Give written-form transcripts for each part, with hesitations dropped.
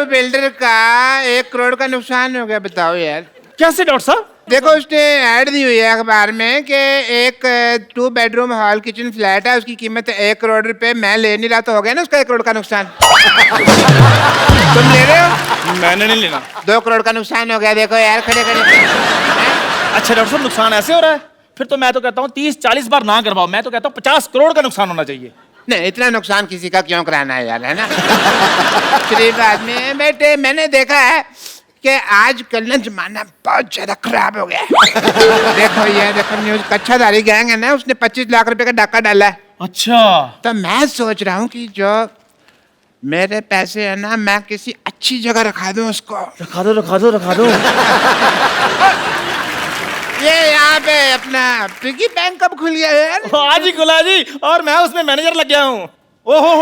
Builder का 1 करोड़ का नुकसान हो गया। बताओ यार कैसे डॉक्टर साहब? देखो उसने ऐड दी हुई है अखबार में कि एक 2 बेडरूम हॉल किचन फ्लैट है, उसकी कीमत 1 करोड़ रुपए। मैं ले नहीं रहा तो हो गया ना उसका 1 करोड़ का नुकसान। तुम ले रहे हो? मैंने नहीं लेना। 2 करोड़ का नुकसान हो गया। देखो यार खड़े खड़े। अच्छा डॉक्टर साहब, नुकसान ऐसे हो रहा है? फिर तो मैं तो कहता हूँ 30-40 बार ना करवाओ। मैं तो कहता हूँ 50 करोड़ का नुकसान होना चाहिए। नहीं, इतना नुकसान किसी का क्यों कराना है यार, है ना? शरीफ आदमी है बेटे। मैंने देखा है कि आजकल ना जमाना बहुत ज्यादा खराब हो गया है। देखो ये देखो न्यूज, कच्छाधारी गैंग है ना, उसने 25 लाख रुपए का डाका डाला है। अच्छा, तो मैं सोच रहा हूँ कि जो मेरे पैसे है ना, मैं किसी अच्छी जगह रखा दूं उसको। रखा दो रखा दो रखा दो। ये यहाँ पे अपना पिगी बैंक कब खुल गया यार? आज ही खुला जी, और मैं उसमें मैनेजर लग गया हूँ। ओहो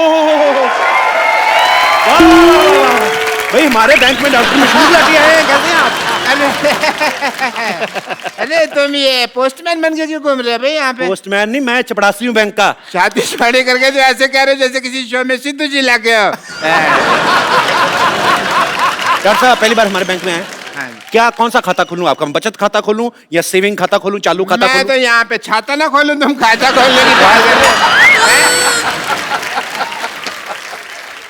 भाई हमारे बैंक में डॉक्टर मशहूर लगे हैं, कैसे हैं आप? अरे तुम ये पोस्टमैन बन के क्यों घूम रहे हो भाई यहाँ पे? पोस्टमैन नहीं, मैं चपड़ासी हूँ बैंक का। शादी शादी करके तो ऐसे कह रहे हो जैसे किसी शो में सिद्धू जी लगे हो। डॉक्टर साहब पहली बार हमारे बैंक में आए, हाँ। क्या कौन सा खाता खोलूं आपका? बचत खाता खोलूं या सेविंग खाता खोलूं, चालू खाता मैं खोलूं? तो यहाँ पे छाता ना खोलूं, तुम खाता खोलने की बात कर रहे हो।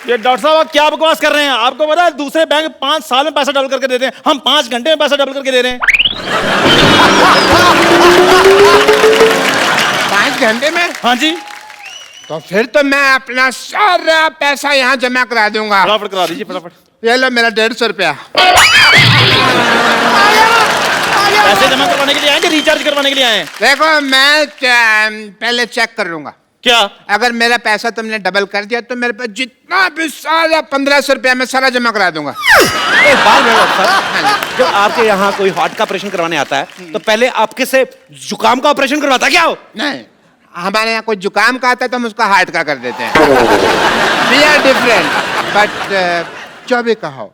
ये डॉक्टर साहब आप क्या बकवास कर रहे हैं? आपको पता है दूसरे बैंक 5 साल में पैसा डबल करके देते हैं, हम 5 घंटे में पैसा डबल करके दे रहे हैं। 5 घंटे में? हाँ जी। तो फिर तो मैं अपना सारा पैसा यहाँ जमा करा दूंगा। फटाफट करा दीजिए फटाफट। ये लो मेरा 150 रुपया। पैसे जमा करवाने के लिए आए कि रिचार्ज करवाने के लिए आए? देखो मैं पहले चेक कर लूंगा। क्या? अगर मेरा पैसा तुमने डबल कर दिया तो मेरे पास जितना भी सारा 1500 रुपया मैं सारा जमा करा दूंगा। एक बात है डॉक्टर साहब, जब आपके यहाँ कोई हार्ट का ऑपरेशन करवाने आता है तो पहले आपके से जुकाम का ऑपरेशन करवाता क्या हो? नहीं, हमारे यहाँ कोई जुकाम का आता है तो हम उसका हार्ट का कर देते हैं। We are different, but जो भी कहो,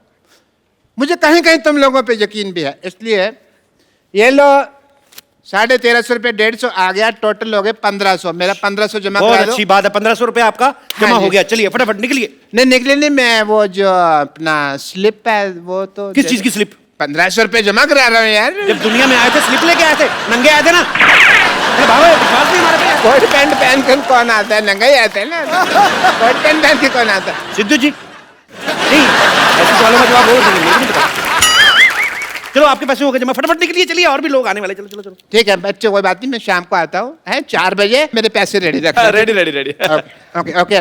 मुझे कहीं कहीं तुम लोगों पे यकीन भी है, इसलिए ये लो 1350 रुपये, 150 आ गया, टोटल हो गए 1500। मेरा 1500 जमा करा बहुत दो। अच्छी बात है, 1500 रुपए आपका जमा हाँ हो जी। गया। चलिए फटाफट निकलिए। नहीं निकले नहीं, मैं वो जो अपना स्लिप है वो तो किस चीज की स्लिप? 1500 रुपये जमा करा रहा हूँ यार। जब दुनिया में आए थे स्लिप लेके आए थे, नंगे आए थे ना? अरे भागो, विश्वास नहीं हमारे पे। कोट पैंट पहन कर कौन आता है? नंगा ही आता है ना। कोट पैंट पहन के कौन आता है? सिद्धू जी नहीं, ऐसे सवालों का जवाब और देंगे, मुझे नहीं पता। चलो आपके पैसे हो गए जमा, फटाफट निकलिए। चलिए और भी लोग आने वाले, चलो चलो चलो। ठीक है बच्चे, कोई बात नहीं, मैं शाम को आता हूँ, है 4 बजे मेरे पैसे रेडी रख। Ready ready ready. Okay okay.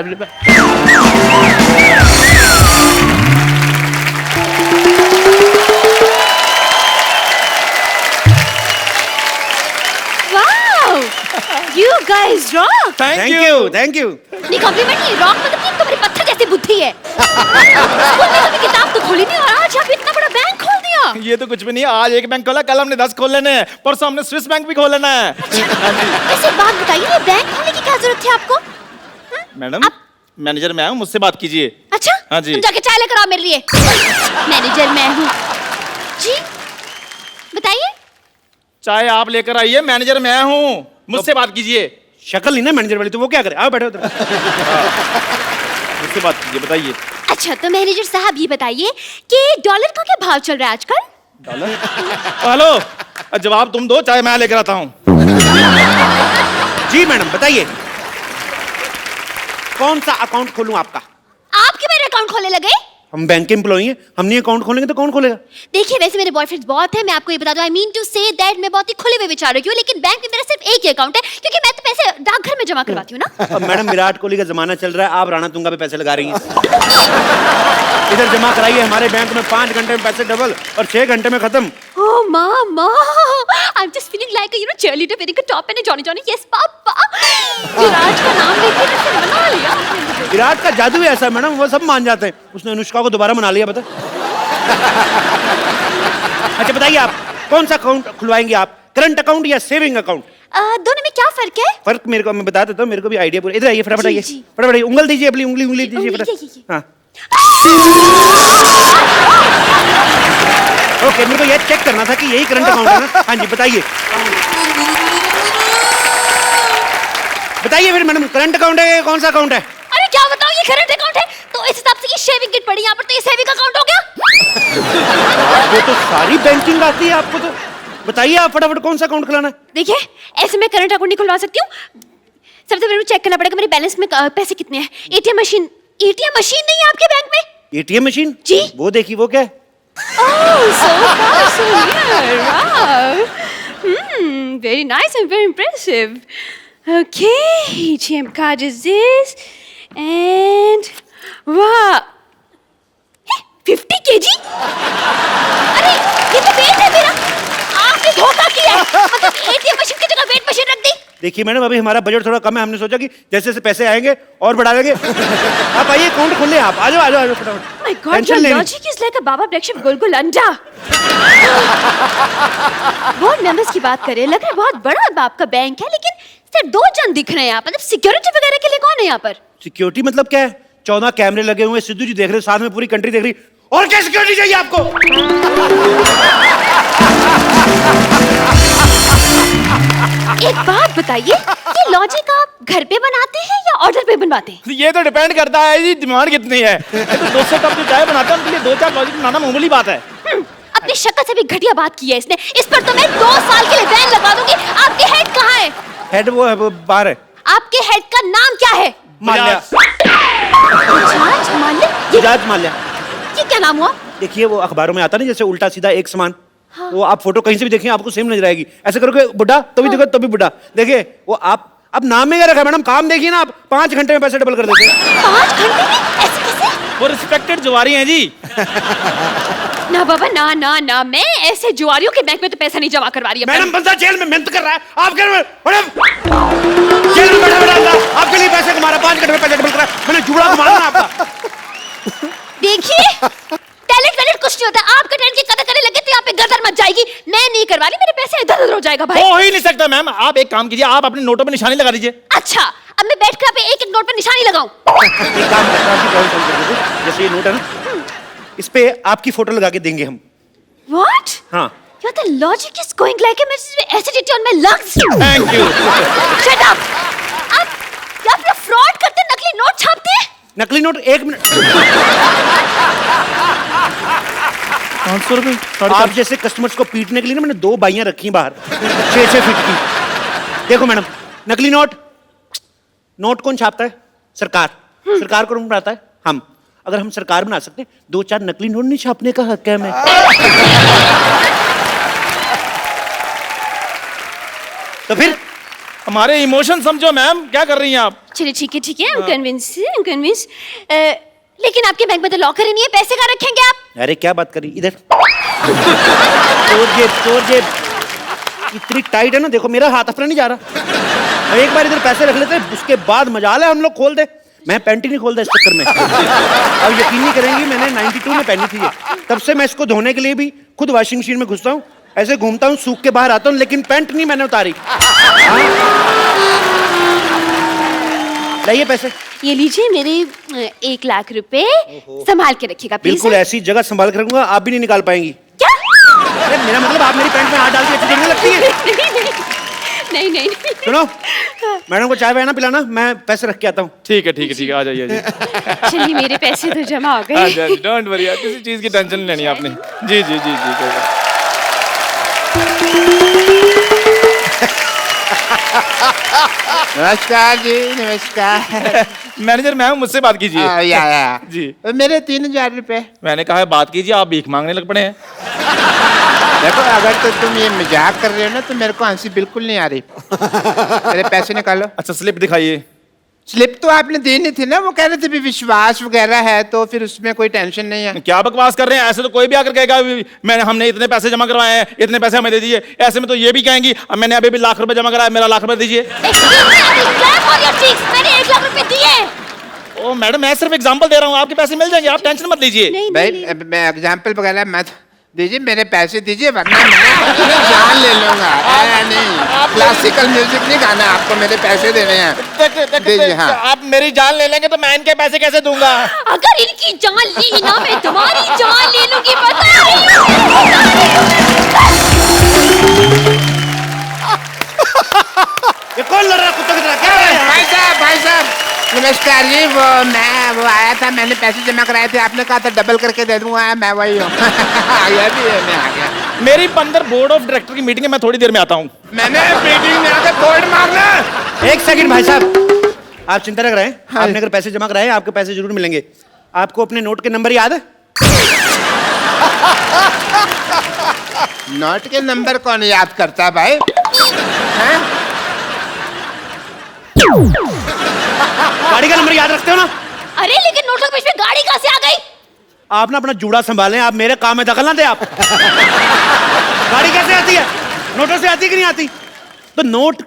Wow! You guys rock! Thank you. Thank you. नहीं कॉम्प्लीमेंट नहीं, रॉक मतलब कि तुम्हारी पत्थर जैसी बुद्धि है। स्कूल में कभी किताब तो खोली नहीं और आज आप इतना बड़ा बैंक खोल दिया। ये तो कुछ भी नहीं, आज एक बैंक खोला, कल हमने 10 खोल लेने हैं, परसों हमने स्विस बैंक भी खोल लेना है। वैसे एक बात बताइए, ये बैंक खोलने की क्या जरूरत थी आपको? मैडम मैनेजर मैं हूँ, मुझसे बात कीजिए। अच्छा? हाँ जी। तुम जाके चाय लेकर आओ मेरे लिए। मैनेजर मैं हूँ। जी बताइए। चाहे आप लेकर आइए, मैनेजर मैं हूँ, मुझसे बात कीजिए। शक्ल नहीं ना मैनेजर वाली, तो वो क्या करे? आओ बैठो उधर। मुझसे बात कीजिए, बताइए। अच्छा तो मैनेजर साहब ये बताइए कि डॉलर का क्या भाव चल रहा है आजकल? डॉलर? हेलो, जवाब तुम दो, चाहे मैं लेकर आता हूँ। जी मैडम बताइए, कौन सा अकाउंट खोलूं आपका? आप क्यों मेरे अकाउंट खोलने लगे? हम बैंक के एम्प्लॉई हैं, हम नहीं अकाउंट खोलेंगे तो कौन खोलेगा? देखिए वैसे मेरे बॉयफ्रेंड्स बहुत है, मैं आपको ये बता दूं, I mean to say that मैं बहुत ही खुले हुए विचारों की हूँ, लेकिन बैंक में मेरा सिर्फ एक ही अकाउंट है क्योंकि मैं तो पैसे डाकघर में जमा करवाती हूँ ना। अब मैडम विराट कोहली का जमाना चल रहा है, आप राणा तुंगा पे पैसे लगा रही हैं। इधर जमा कराइए, हमारे बैंक में 5 घंटे में पैसे डबल और 6 घंटे में खत्म। Oh mama, I'm just feeling like a cheerleader wearing a top and a Johnny Johnny. Yes पापा। विराट का नाम लेके मैंने मना लिया। विराट का जादू ही ऐसा है मैडम, वो सब मान जाते हैं। उसने अनुष्का को दोबारा मना लिया, बता। अच्छा बताइए आप कौन सा अकाउंट खुलवाएंगे आप, करंट अकाउंट या सेविंग अकाउंट? दोनों में क्या फर्क है? फर्क मेरे को मैं बता देता हूँ, मेरे को भी आइडिया पूरा। इधर आइए फटाफट, जी, आइए जी। फटाफट आइए। उंगल दीजिए, अपनी उंगली दीजिए उंगली, फटाफट। ये। हाँ ओके, मेरे को ये चेक करना था कि यही करंट अकाउंट है ना? हाँ जी बताइए। बताइए फिर मैडम, करंट अकाउंट है कौन सा अकाउंट है? अरे मैं क्या बताऊं, ये करंट अकाउंट है तो इस हिसाब से ये शेविंग किट पड़ी यहाँ पर, तो ये सेविंग अकाउंट हो गया। आपको तो सारी बैंकिंग आती है, आपको तो बताइए आप फटाफट कौन सा अकाउंट खुलाना है। देखिए ऐसे मैं करंट अकाउंट नहीं खुलवा सकती हूँ, सबसे पहले मुझे चेक करना पड़ेगा मेरे बैलेंस में पैसे कितने हैं। एटीएम मशीन नहीं है आपके बैंक में? एटीएम मशीन जी। वो देखिए, वो क्या है? Oh, so far, so near. Wow. Very nice and very impressive. Okay, ATM card is this. And wow. 50 kg? अरे ये तो वेट है मेरा। आपने धोखा किया। मतलब ATM मशीन की जगह वेट मशीन रख दी। देखिए मैडम, अभी हमारा बजट थोड़ा कम है, हमने सोचा कि जैसे जैसे पैसे आएंगे और बढ़ा देंगे। आप आइए, अकाउंट खोल लें आप। आ जाओ फटाफट। My God, your logic is like a Baba Blackship गुलगुल अंडा। बोर्ड मेंबर्स की बात करें, लग रहा है बहुत बड़ा आपका बैंक है, लेकिन सिर्फ 2 जन दिख रहे हैं यहाँ पर। मतलब सिक्योरिटी वगैरह के लिए कौन है यहाँ पर? सिक्योरिटी मतलब क्या है? 14 कैमरे लगे हुए हैं, सिद्धू जी देख रहे हैं, साथ में पूरी कंट्री देख रही है। और क्या सिक्योरिटी चाहिए आपको? एक बात बताइए, ये लॉजिक आप घर पे बनाते हैं या ऑर्डर पे बनवाते हैं? ये तो डिपेंड करता है जी डिमांड कितनी है। तो 200 कप जो चाय बनाते हैं उनके लिए 2-4 लॉजिक बनाना मामूली बात है। अपनी शक्ल से भी घटिया बात की है इसने। इस पर तो मैं 2 साल के लिए बैन लगा दूंगी। आपके हेड कहाँ है? हेड वो है, वो बाहर है। आपके हेड का नाम क्या है? माल्या। बजाज माल्या? बजाज माल्या। ये क्या नाम हुआ? देखिए वो अखबारों में आता नहीं, जैसे उल्टा सीधा एक समान। हाँ। वो आप फोटो कहीं से भी देखें आपको सेम नजर आएगी। ऐसे करोगे बुढ़ा तो भी देखो तभी बुढ़ा। देखिए वो आप अब नाम में क्या रखा है मैडम? काम देखिए ना आप, 5 घंटे में पैसे डबल कर देते हैं। 5 घंटे में? ऐसे कैसे? वो रिस्पेक्टेड जुआरी हैं जी। ना बाबा ना ना ना, मैं ऐसे जुआरियों के बैंक में तो पैसा नहीं जमा करवा रही है। मैडम बंदा जेल में मेहनत कर रहा है, आप जेल में बैठा बैठा आपके लिए पैसे कमा रहा है, 5 घंटे में पैसे डबल कर रहा है। मैंने जुड़ा मारना आपका। देखिए टैलेंट कुछ नहीं होता। आपका टैलेंट की कदर करने लगे तो यहाँ पे गदर मच जाएगी। मैं नहीं करवा रही, मेरे पैसे इधर उधर हो जाएगा भाई। हो ही नहीं सकता मैम। आप एक काम कीजिए, आप अपने नोटों पे निशानी लगा दीजिए। अच्छा, अब मैं बैठकर पे एक एक नोट पर निशानी लगाऊं? एक काम करता हूं, जैसे ये नोट है ना, इस पे आपकी फोटो लगा के देंगे हम। What? हाँ। Your the logic is going like a acidity on my lungs. Thank you. Shut up. आप फ्रॉड करते, नकली नोट छापते हैं? नकली नोट 1 मिनट। 500 रुपए। आप जैसे कस्टमर्स को पीटने के लिए ना मैंने 2 बाइयां रखी बाहर 6-6 फीट की। देखो मैडम, नकली नोट कौन छापता है? सरकार। सरकार को कौन बनाता है? हम। अगर हम सरकार बना सकते हैं, 2-4 नकली नोट नहीं छापने का हक है हमें। तो फिर हमारे इमोशन समझो मैम, क्या कर रही हैं आप? चलिए ठीक है, I'm convinced. लेकिन आपके बैंक में तो लॉकर ही नहीं है, पैसे कहाँ रखेंगे आप? अरे क्या बात करी, इधर। चोर जेब इतनी टाइट है ना, देखो मेरा हाथ अपना नहीं जा रहा। एक बार इधर पैसे रख लेते हैं, उसके बाद मजाल है हम लोग खोल दे। मैं पैंट ही नहीं खोलता इस चक्कर में। अब यकीन नहीं करेंगी, मैंने 92 में पहनी थी ये। तब से मैं इसको धोने के लिए भी खुद वॉशिंग मशीन में घुसता हूँ, ऐसे घूमता हूँ, सूख के बाहर आता हूँ, लेकिन पैंट नहीं मैंने उतारी। लाइए पैसे। ये लीजिए मेरे 1 लाख रुपए, संभाल के रखिएगा प्लीज। बिल्कुल ऐसी जगह संभाल के रखूंगा, आप भी नहीं निकाल पाएंगी। क्या? अरे मेरा मतलब आप मेरी पैंट में हाथ डाल के अच्छी देखने लगती है। नहीं। सुनो, मैडम को चाय वाय ना पिलाना, मैं पैसे रख के आता हूँ। ठीक है, आ जाइए जी। चलिए मेरे पैसे तो जमा हो हाँ गए। जी, डोंट वरी, किसी चीज की टेंशन नहीं लेनी आपने। जी। नमस्कार जी, नमस्कार। मैनेजर मैम मुझसे बात कीजिए। या जी। मेरे 3000 रुपए। मैंने कहा है बात कीजिए, आप भीख मांगने लग पड़े हैं। देखो अगर तो तुम ये मजाक कर रहे हो ना तो मेरे को हंसी बिल्कुल नहीं आ रही। मेरे पैसे निकालो। अच्छा स्लिप दिखाइए। स्लिप तो आपने दी नहीं थी ना, वो कह रहे थे भी विश्वास वगैरह है तो फिर उसमें कोई टेंशन नहीं है। क्या बकवास कर रहे हैं? ऐसे तो कोई भी आकर कहेगा हमने इतने पैसे जमा करवाए हैं, इतने पैसे हमें दे दीजिए। ऐसे में तो ये भी कहेंगी मैंने अभी भी 1 लाख रुपए जमा कराया, मेरा 1 लाख रुपए दीजिए। मैंने 1 लाख रुपए दिए। ओ मैडम, मैं सिर्फ एग्जांपल दे रहा हूँ, आपके पैसे मिल जाएंगे, आप टेंशन मत लीजिए। भाई मैं एग्जाम्पल वगैरह मत दीजिए, मेरे पैसे दीजिए वरना मैं जान ले लूंगा। नहीं, क्लासिकल म्यूजिक नहीं गाना आपको, मेरे पैसे देने हैं। दीजिए। हाँ, आप मेरी जान ले लेंगे तो मैं इनके पैसे कैसे दूंगा? अगर इनकी जान ली ना, मैं तुम्हारी जान ले लूंगी। ये कौन लड़ रहा कुत्ता की तरह? क्या है? भाई साहब नमस्कार जी, वो आया था, मैंने पैसे जमा कराए थे, आपने कहा था डबल करके दे दूंगा, मैं वही हूँ। आ गया भी है, मैं आ गया। मेरी 15 बोर्ड ऑफ डायरेक्टर की मीटिंग है, मैं थोड़ी देर में आता हूँ। मैंने मीटिंग में आकर बोर्ड मारना। एक सेकंड भाई साहब, आप चिंता न कराएं। हाँ। आपने अगर पैसे जमा कराए, आपके पैसे जरूर मिलेंगे। आपको अपने नोट के नंबर याद है? नोट के नंबर कौन याद करता है भाई? हैं? गाड़ी का नंबर याद रखते हो ना? अरे लेकिन नोटों के बीच में गाड़ी कहाँ से आ गई? आप ना अपना जूड़ा संभालें, आप मेरे काम में दखल ना दे आप। गाड़ी कैसे आती है? नोटों से आती है कि नहीं आती? तो नोट,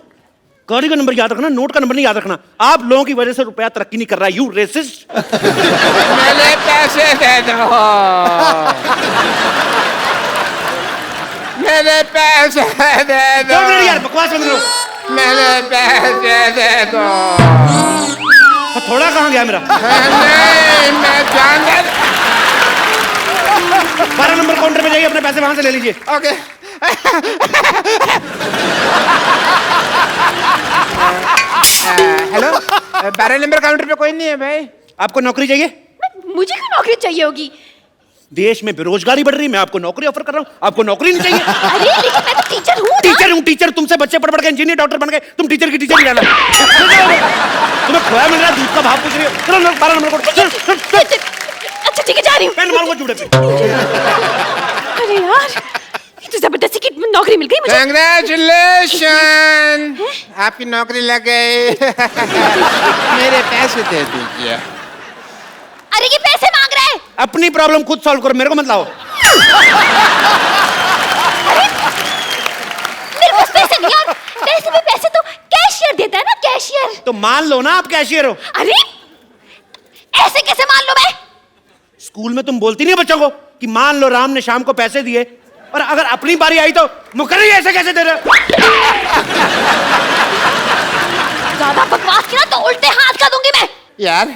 गाड़ी का नंबर याद रखना, नोट का नंबर नहीं याद रखना। आप लोगों की वजह से रुपया तरक्की नहीं कर रहा है, यू रेसिस्ट। मेरे पैसे दे दो, मेरे पैसे दे दो, यार बकवास बंद करो। मेरे पैसे दे दो। तो थोड़ा कहाँ गया मेरा? नहीं, मैं जान दे। 12 नंबर काउंटर पे जाइए, अपने पैसे वहां से ले लीजिए। ओके। हेलो, 12 नंबर काउंटर पे कोई नहीं है भाई। आपको नौकरी चाहिए? मुझे क्यों नौकरी चाहिए होगी? देश में बेरोजगारी बढ़ रही है, मैं आपको नौकरी ऑफर कर रहा हूँ, आपको नौकरी नहीं चाहिए? अरे लेकिन मैं तो टीचर हूँ ना। टीचर हूँ, टीचर। तुमसे बच्चे पढ़ पढ़ के इंजीनियर डॉक्टर बन गए, तुम टीचर की टीचर ही रहना। तुम्हें खोया मिल रहा है, दूध का भाव पूछ रही हो। चलो 12 नंबर कोड। अच्छा ठीक है, जा रही हूँ। पेन मारूंगा जूड़े पे। अरे यार, ये तो जबरदस्ती की नौकरी मिल गई मुझे। कंग्रेचुलेशन, आपकी नौकरी लग गई। मेरे पैसे दे दीजिए। अरे ये पैसे मांग रहा है। अपनी प्रॉब्लम खुद सॉल्व करो, मेरे को मत लाओ। मेरे पास पैसे नहीं, और वैसे भी पैसे तो कैशियर देता है ना, कैशियर। तो मान लो ना आप कैशियर हो। अरे ऐसे कैसे मान लो मैं? स्कूल में तुम बोलती नहीं हो बच्चों को कि मान लो राम ने शाम को पैसे दिए, और अगर अपनी बारी आई तो मुकर्री ऐसे कैसे दे रहे हो? ज्यादा बकवास की ना तो उल्टे हाथ का दूंगी मैं। यार,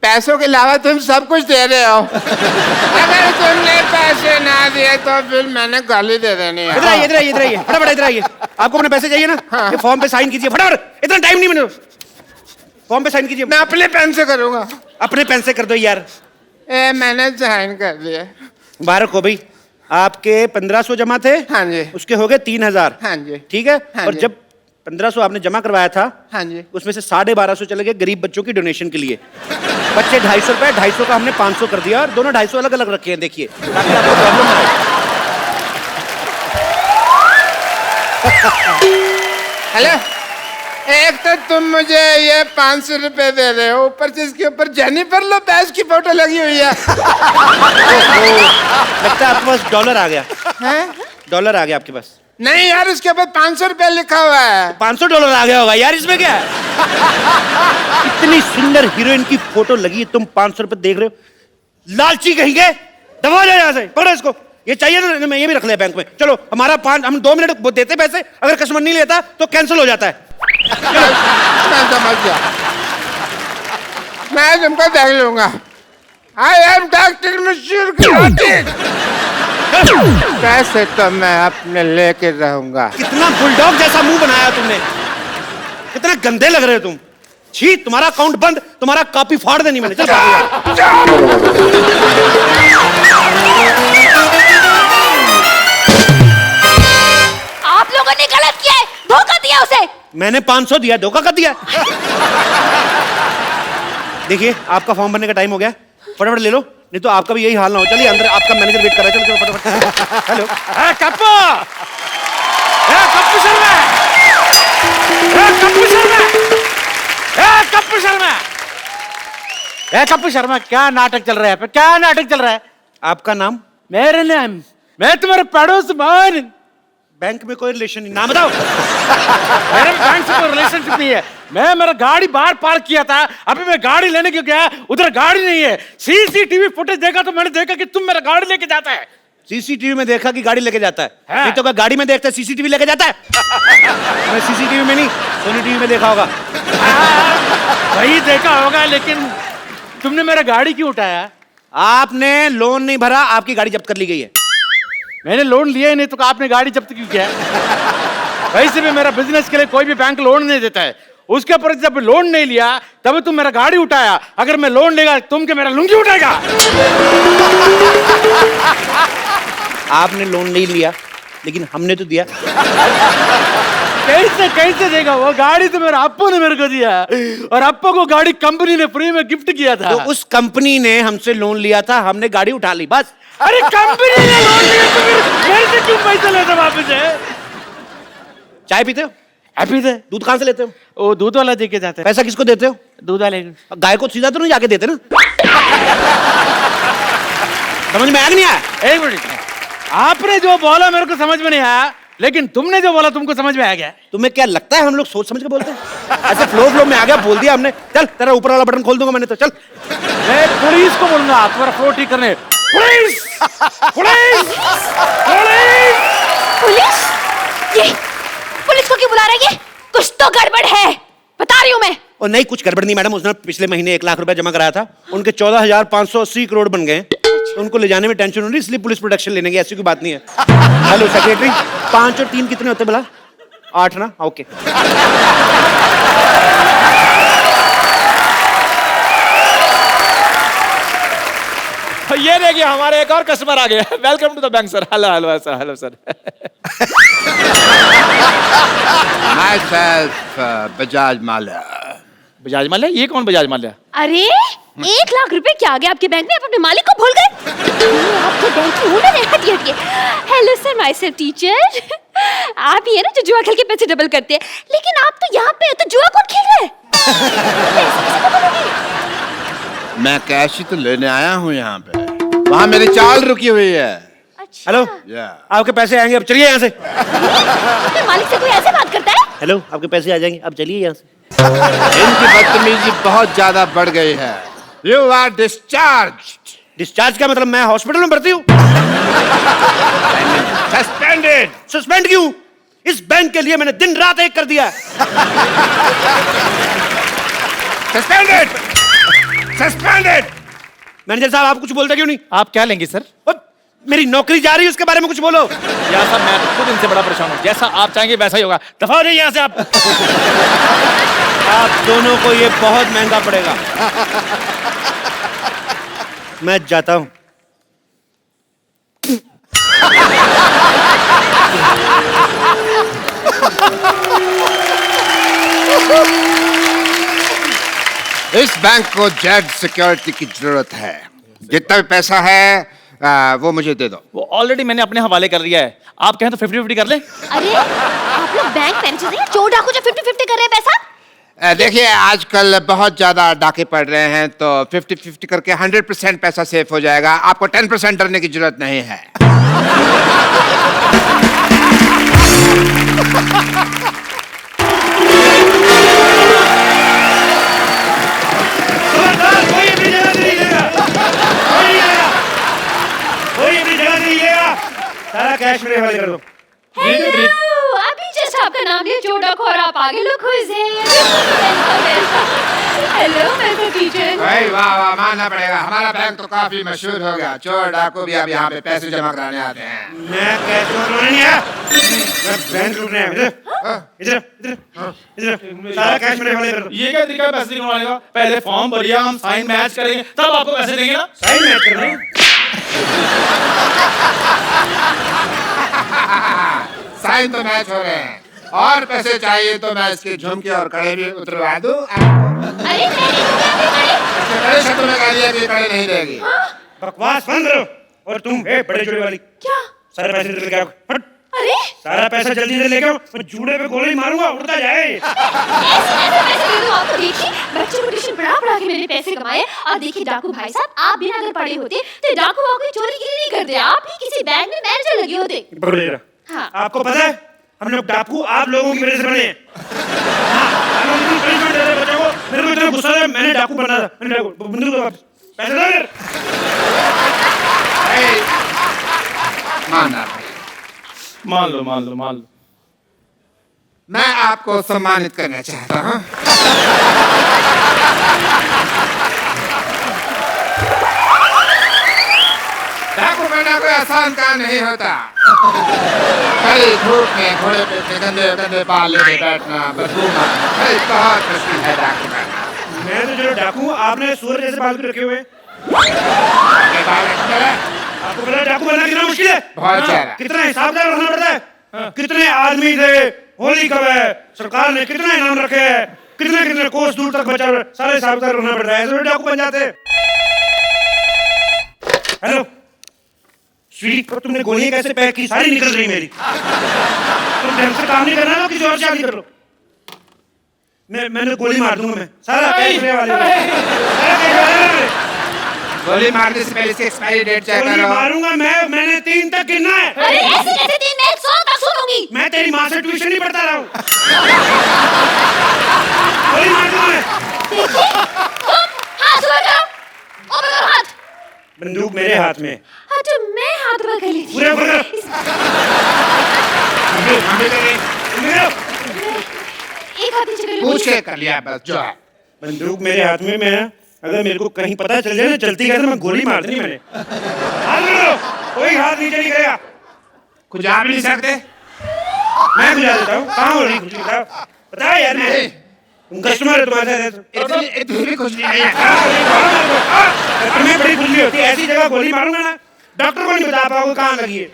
पैसों के अलावा तुम सब कुछ दे रहे हो। अगर तुमने पैसे ना दिए तो फिर मैंने गाली दे देनी है। इधर आइए, इधर आइए, इधर आइए, फटाफट इधर आइए। आपको अपने पैसे चाहिए ना? हाँ। ये फॉर्म पे साइन कीजिए फटाफट, इतना टाइम नहीं मैंने। फॉर्म पे साइन कीजिए। मैं अपने पेन से करूंगा। अपने पेन से कर दो यार। मैंने साइन कर दिया। मुबारक हो भाई, आपके 1500 जमा थे। हाँ जी। उसके हो गए 3000। हाँ जी। ठीक है। हाँ और जी। जब 1500 आपने जमा करवाया था, हाँ जी। उसमें से 1250 चले गए गरीब बच्चों की डोनेशन के लिए। बच्चे 250 रुपए, 250 का हमने 500 कर दिया, और दोनों 250 अलग अलग रखे हैं, देखिए, ताकि आपको प्रॉब्लम ना आए। हेलो, एक तो तुम मुझे ये 500 रुपए दे रहे हो, ऊपर से इसके ऊपर जेनिफर लोपेज की फोटो लगी हुई है। लगता है आपके पास डॉलर आ गया। हैं? डॉलर आ गया आपके पास? नहीं यार, उसके ऊपर 500 रुपए लिखा हुआ है। 500 डॉलर आ गया होगा यार, इसमें क्या है? इतनी सुंदर हीरोइन की फोटो लगी है, तुम 500 रुपए देख रहे हो? लालची कहेंगे, दबा जाए यहाँ से, पकड़ो इसको। ये चाहिए ना, मैं ये भी रख लिया बैंक में। चलो, हमारा हम 2 मिनट देते पैसे, अगर कस्टमर नहीं लेता तो कैंसिल हो जाता है। मैं समझ गया, मैं तुमको देख लूंगा। आई एम डॉक्टर मशहूर पैसे तो मैं अपने लेके रहूंगा। कितना बुलडॉग जैसा मुंह बनाया तुमने, कितना गंदे लग रहे हो तुम। छी, तुम्हारा अकाउंट बंद, तुम्हारा कॉपी फाड़ देनी मैंने। चल आप लोगों ने गलत किया है, धोखा दिया उसे। मैंने 500 दिया, धोखा कर दिया। देखिए, आपका फॉर्म भरने का टाइम हो गया, फटाफट ले लो, नहीं तो आपका भी यही हाल ना हो। चलिए अंदर, आपका मैनेजर वेट कर रहा है। चलो चलो फटाफट। हेलो, कप्पू, कप्पू शर्मा, कप्पू शर्मा, कप्पू शर्मा, कप्पू शर्मा, क्या नाटक चल रहा है? क्या नाटक चल रहा है? आपका नाम? मेरे नाम, मैं तुम्हारे पड़ोस मान। बैंक में कोई रिलेशन नहीं, नाम बताओ। मेरे बैंक से कोई रिलेशनशिप नहीं है। मैं मेरा गाड़ी बाहर पार्क किया था, अभी मैं गाड़ी लेने क्यों गया, उधर गाड़ी नहीं है। सीसीटीवी फुटेज देखा तो मैंने देखा कि तुम मेरा गाड़ी लेके जाता है। सीसीटीवी में देखा कि गाड़ी लेके जाता है? हाँ। नहीं तो क्या गाड़ी में देखता है सीसीटीवी लेके जाता है? मैं सीसीटीवी में नहीं, सोनी टीवी में देखा होगा। वही देखा होगा, लेकिन तुमने मेरा गाड़ी क्यों उठाया? आपने लोन नहीं भरा, आपकी गाड़ी जब्त कर ली गई है। मैंने लोन लिया ही नहीं तो आपने गाड़ी जब्त क्यों किया? वैसे भी मेरा बिजनेस के लिए कोई भी बैंक लोन नहीं देता है, उसके ऊपर जब लोन नहीं लिया तभी तुम मेरा गाड़ी उठाया। अगर मैं लोन लेगा तुम क्या मेरा लुंगी उठाएगा? आपने लोन नहीं लिया लेकिन हमने तो दिया। कैसे देगा? वो गाड़ी तो मेरे अप्पू ने मेरे को दिया और अप्पू को गाड़ी कंपनी ने फ्री में गिफ्ट किया था। तो उस कंपनी ने हमसे लोन लिया था, हमने गाड़ी उठा ली बस। अरे कंपनी ने लोन लिया तो फिर मेरे से क्यों पैसा लेते वापस है? चाय पीते हो? पीते। दूध कहाँ से लेते हो? वो दूध वाला दे के जाते हैं। पैसा किसको देते हो? दूध वाले। गाय को सीधा तो नहीं जाके देते ना? समझ में आया कि नहीं आया? एक मिनट, आपने जो बोला मेरे को समझ में नहीं आया, लेकिन तुमने जो बोला तुमको समझ में आ गया। तुम्हें क्या लगता है हम लोग सोच समझ के बोलते हैं? ऐसे फ्लो में आ गया, बोल दिया हमने। चल तेरा ऊपर वाला बटन खोल दूंगा मैंने तो। चल मैं पुलिस को बोलूंगा तुम्हारा फ्लो ठीक करने। पुलिस! पुलिस! पुलिस! पुलिस? ये पुलिस को क्यों बुला रही है? कुछ तो गड़बड़ है, बता रही हूँ मैं। और नहीं, कुछ गड़बड़ नहीं मैडम। उसने पिछले महीने 1 लाख रुपया जमा कराया था, उनके 14,580 करोड़ बन गए। तो उनको ले जाने में टेंशन हो रही, इसलिए पुलिस प्रोटेक्शन लेने की। ऐसी कोई बात नहीं है। हेलो सेक्रेटरी, 5 और 3 कितने होते बोला? 8 ना? ओके। ये देखिए हमारे एक और कस्टमर आ गया। Welcome to the bank sir. Hello hello sir. Hello sir. Myself, Bajaj Mallya. Bajaj Mallya? ये कौन बजाज माल्या? अरे 1 लाख रुपए क्या आ गए आपके बैंक में? आप अपने मालिक को भूल गए? आपके बैंक की ओनर है। हटिए। Hello sir, myself teacher. आप ही है ना जो जुआ खेल के पैसे डबल करते हैं? लेकिन आप तो यहाँ पे हो, तो जुआ कौन खेल रहा है? मैं कैश ही तो लेने आया हूँ यहाँ पे। वहाँ मेरी चाल रुकी हुई है। अच्छा। हेलो, आपके पैसे आएंगे, अब चलिए यहाँ से। अपने मालिक से कोई ऐसे बात करता है? हेलो, आपके पैसे आ जाएंगे, अब चलिए यहाँ से। इनकी बदतमीजी बहुत ज्यादा बढ़ गई है। You are discharge. डिस्चार्ज का मतलब मैं हॉस्पिटल में भर्ती हूँ? सस्पेंडेड। सस्पेंड क्यों? इस बैंक के लिए मैंने दिन रात एक कर दिया। सस्पेंडेड। सस्पेंडेड। मैनेजर साहब, आप कुछ बोलते क्यों नहीं? आप क्या लेंगे सर? मेरी नौकरी जा रही है, उसके बारे में कुछ बोलो। यार सर मैं तो खुद इनसे बड़ा परेशान हूँ। जैसा आप चाहेंगे वैसा ही होगा। दफा हो जाइए यहाँ से आप। आप दोनों को ये बहुत महंगा पड़ेगा। मैं जाता हूं। इस बैंक को जेड सिक्योरिटी की जरूरत है। जितना भी पैसा है वो मुझे दे दो। वो ऑलरेडी मैंने अपने हवाले कर दिया है। आप कहें तो 50-50 कर ले। अरे आप लोग बैंक मैनेजर हैं, चोर डाकू जो 50-50 कर रहे हैं पैसा? देखिए आजकल बहुत ज्यादा डाके पड़ रहे हैं, तो 50-50 करके 100% पैसा सेफ हो जाएगा। आपको 10% डरने की जरूरत नहीं है। सारा कैश मेरे हवाले कर दो। हेलो, अभी जस्ट आपका नाम लिया चोर डाकू और आप आगे लोग खुश हैं। हेलो मैं तो टीचर। भाई वाह वाह, मानना पड़ेगा। हमारा बैंक तो काफी मशहूर हो गया। चोर डाकू भी अब यहाँ पे पैसे जमा कराने आते हैं। मैं कैश जमा नहीं आया, मैं बैंक लूटने आया। इधर इधर सारा कैश मेरे हवाले कर दो। ये क्या तरीका है पैसे निकलवाने का? पहले फॉर्म भरिए, हम साइन मैच करेंगे तब आपको पैसे देंगे ना। साइन मैच कर रहे हैं? साइन तो मैच हो रहे हैं, और पैसे चाहिए तो मैं इसके झुमके और कड़े भी उतरवा दूं आपको। अरे मैं नहीं दूंगी आपके कड़े। कड़े शब्दों में कह दिया कि कड़े नहीं देगी। बकवास बंद करो। और तुम है बड़े जोड़े वाली, क्या? सारे पैसे इधर लेके आओ। हट। अरे सारा पैसा जल्दी से लेके आओ, मैं जूड़े पे गोली मारूंगा, उड़ता जाए। ऐसे पैसे दे दो आपको। देखिए बच्चे को ट्यूशन पढ़ा के मैंने पैसे कमाए। और देखिए डाकू भाई साहब, आप बिना अगर पढ़े होते तो डाकू वाकू चोरी के लिए नहीं करते। आप ही किसी बैंक में मैनेजर लगे होते। पकड़ो जरा। हाँ। आपको पता है हम लोग डाकू आप लोगों की वजह से बने हैं। हाँ, आप लोग इतनी punishment दे रहे बच्चों को, मेरे को इतना गुस्सा है। मैंने डाकू बना था। मैंने डाकू बंदूक दो वापस, पैसे दो इधर। मानना मान लो मान लो मान लो। मैं आपको सम्मानित करना चाहता हूँ। डाकू बनना कोई आसान काम नहीं होता। कड़ी धूप में घोड़े पे गंदे गंदे बाल लेके बैठना, बदबू मारना, भाई बहुत मुश्किल है डाकू बनना। मैं तो जो डाकू हूँ, आपने सूअर जैसे बाल क्यों रखे हुए? ये बाल रखते हैं। आपको पता है डाकू बनना कितना मुश्किल है? बहुत ज्यादा। कितना हिसाबदार रखना पड़ता है? कितने आदमी थे? होली कब है? सरकार ने कितने इनाम रखे हैं? कितने कोस दूर तक बचा, सारे हिसाबदार रखना पड़ता है, ऐसे डाकू बन जाते। हेलो स्वीट, पर तुमने गोलियां कैसे पैक की? सारी निकल रही मेरी। तुम ढंग से काम नहीं करना ना, किसी और से आगे कर लो। मैंने गोली मार दूंगा, मैं सारा पैक वाले गोली मारने से पहले इसकी एक्सपायरी डेट चेक गोली करो। मारूंगा मैंने 3 तक गिनना है। अरे ऐसे कैसे 3? मैं 100 तक सुनूंगी। मैं तेरी माँ से ट्यूशन नहीं पढ़ता रहा हूँ। गोली मार दूंगा मैं। हाथ ऊपर करो। ऊपर करो हाथ। बंदूक मेरे हाथ में। हाँ तो मैं हाथ ऊपर कर ली थी। पूरे ऊपर करो। एक हाथ नीचे कर लो। पूछ के कर लिया बस जो है। बंदूक मेरे हाथ में, मैं अगर मेरे को कहीं पता चल जाए ना चलती गई तो मैं गोली मार देनी मैंने। हाथ करो, कोई हाथ नीचे नहीं करेगा। कुछ जा भी नहीं सकते। मैं बुला देता हूँ। कहाँ हो रही खुशी? बताओ यार, मैं तुम कस्टमर है, तुम्हारे साथ इतनी भी खुश नहीं है। तुम्हें बड़ी खुशी होती है। ऐसी जगह गोली मारूंगा ना, डॉक्टर को नहीं बता पाओगे कहाँ लगी है।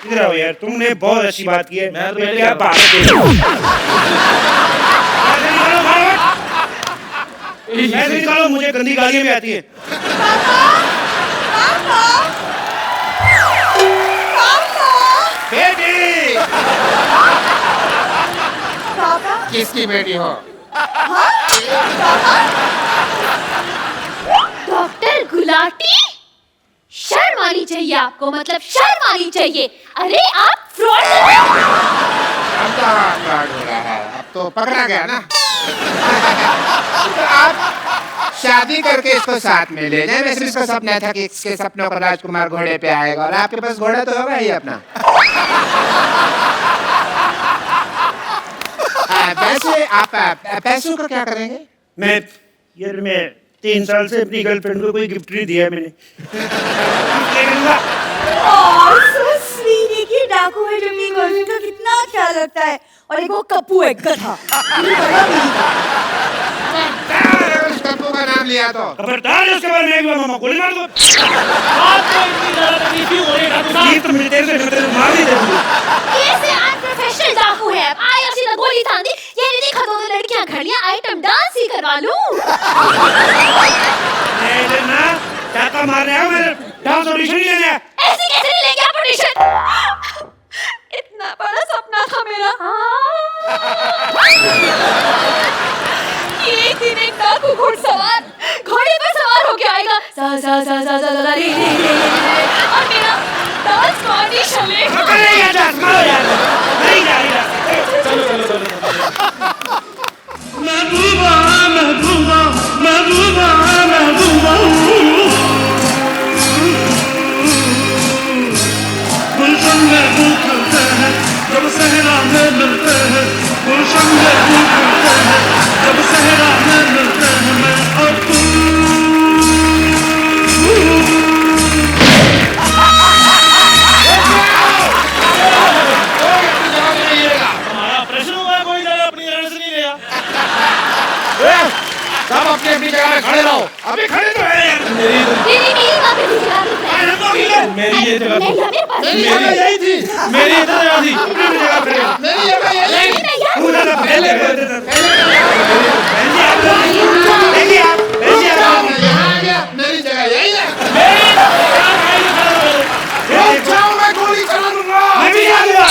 इधर आओ यार, तुमने बहुत अच्छी बात की है। मैं तो क्या बात ऐसे निकालो, मुझे गंदी गालियां भी आती है। बेटी किसकी बेटी हो? डॉक्टर गुलाटी, शर्म आनी चाहिए आपको, मतलब शर्म आनी चाहिए। अरे आप फ्रॉड कर रहे हो। अब तो फ्रॉड हो रहा है, अब तो पकड़ा गया ना। तो आप शादी करके इसको साथ में ले जाए। वैसे इसका सपना था कि इसके सपनों का राजकुमार घोड़े पे आएगा, और आपके पास घोड़ा तो होगा ही अपना। वैसे आप पैसों का क्या करेंगे? मैं 3 साल से अपनी गर्लफ्रेंड को कोई गिफ्ट नहीं दिया है मैंने। ये डाकू है जो मेरी गर्लफ्रेंड का कितना ख्याल रखता है, और एक वो कप्पू है गधा। उस कप्पू का नाम लिया तो खबरदार, उसके बाद मैं मामा गोली मार दो। ये तो मेरे तेरे से मार नहीं देंगे। कैसे अनप्रोफेशनल डाकू है? आया सीधा गोली तान दी। ये नहीं देखा दो लड़कियां खड़ियां, आइटम डांस ही करवा लूं। मैं इधर ना टाका मारने आया, मैं डांस ऑडिशन नहीं लेने आया। ऐसे कैसे नहीं लेंगे आप ऑडिशन? इतना बड़ा सपना था मेरा कि एक दिन एक डाकू घुड़सवार घोड़े पर सवार होके आएगा, सा सा सा सा सा सा रे रे रे, और मेरा डांस का ऑडिशन लेगा। अरे यार डांस मारो यार, नहीं जा रही डांस। चलो महबूबा महबूबा महबूबा महबूबा, गुलशन में फूल खिलते हैं जब सहरा में मिलते हैं, गुलशन में फूल खिलते हैं जब सहरा में मिलते हैं, मैं और तू। हमारा प्रश्न हुआ, कोई जगह अपनी जगह से नहीं लिया। सब अपनी अपनी जगह में खड़े रहो। अभी खड़े तो है यार। मेरी वहाँ पे दूसरी जगह पे मेरी ये जगह नहीं, मेरे पास मेरी जगह यही थी। मेरी इधर जगह थी। अपनी जगह खड़े हो। मेरी जगह यही थी। नहीं यार, तू ज़्यादा पहले बहन जी आप देखिए, आप बहन जी आप यहाँ आ गया, मेरी जगह यही है। रुक जाओ, मैं गोली चला दूंगा। मैं भी आ गया।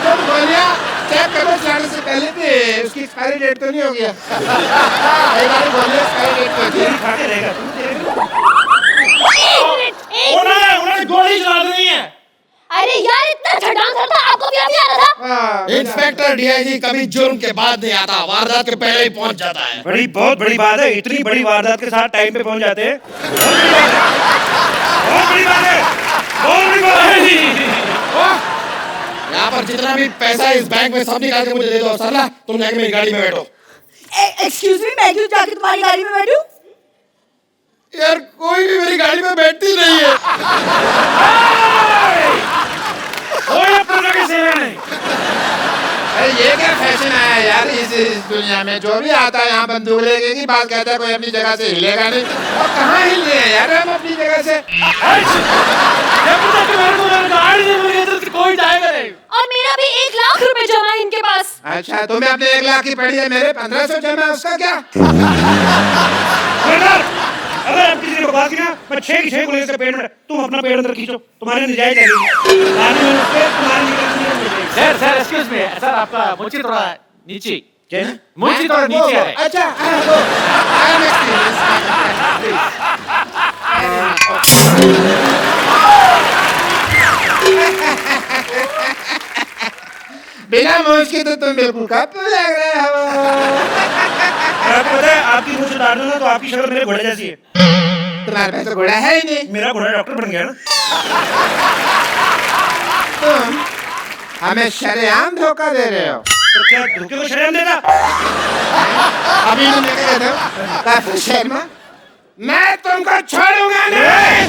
तुम गोलियां चेक करो, चलाने से पहले भी उसकी एक्सपायरी डेट तो नहीं हो गया? कई बार गोलियां एक्सपायरी डेट तो होती है। खा के रहेगा तू। एक मिनट, एक उन्होंने गोली चला दी है। अरे यार इतना झटान था, आपको भी अभी आ रहा था। इंस्पेक्टर डीआईजी कभी जुर्म के बाद नहीं आता, वारदात के पहले ही पहुंच जाता है। बहुत बड़ी बात है, इतनी बड़ी वारदात के साथ टाइम पे पहुंच जाते हैं। बहुत बड़ी बात है, बहुत बड़ी बात है। यहाँ पर जितना भी पैसा है इस बैंक में सब निकाल के मुझे दे दो। सरला तुम जाके मेरी गाड़ी में बैठो। एक्सक्यूज मी, मैं क्यों जाके तुम्हारी गाड़ी में बैठूं? यार कोई भी मेरी गाड़ी में बैठती नहीं है। कोई अपने जगह से नहीं। अरे ये क्या फैशन आया यार इस दुनिया में? जो भी आता है यहाँ बंदूक लेके की बात कहता है, कोई अपनी जगह से हिलेगा नहीं। और कहाँ हिल रहे हैं यार हम अपनी जगह से? जब तक मेरे को मेरी गाड़ी नहीं मिली तो कोई जाएगा नहीं। और मेरा भी 1 लाख रुपए जमा है इनके पास। अच्छा तुम्हें अपने 1 लाख की पड़ी है, मेरे 1500 जमा है, उसका क्या? अगर आप किसी ने बकवास किया मैं 6 की 6 को लेकर पेड़ में, तुम अपना पेड़ अंदर खींचो, तुम्हारे नजायज लगेगी। बाद में उसके तुम्हारे निकलने sir sir excuse me sir, आपका मुझे थोड़ा नीचे, क्या? मुझे थोड़ा नीचे है। अच्छा वो I am experienced. बिना मूछ के तो तुम बिल्कुल कप लग रहे हो। आपको पता है आपकी मुझे उतार दूं ना तो आपकी शक्ल मेरे घोड़े जैसी है। तुम्हारे पास तो घोड़ा है ही नहीं। मेरा घोड़ा डॉक्टर बन गया ना। तुम हमें शरेआम धोखा दे रहे हो। तो क्या धोखे को शर्म देगा? अभी मैं क्या कहता हूँ काफी शर्मा, मैं तुमको छोड़ूंगा नहीं।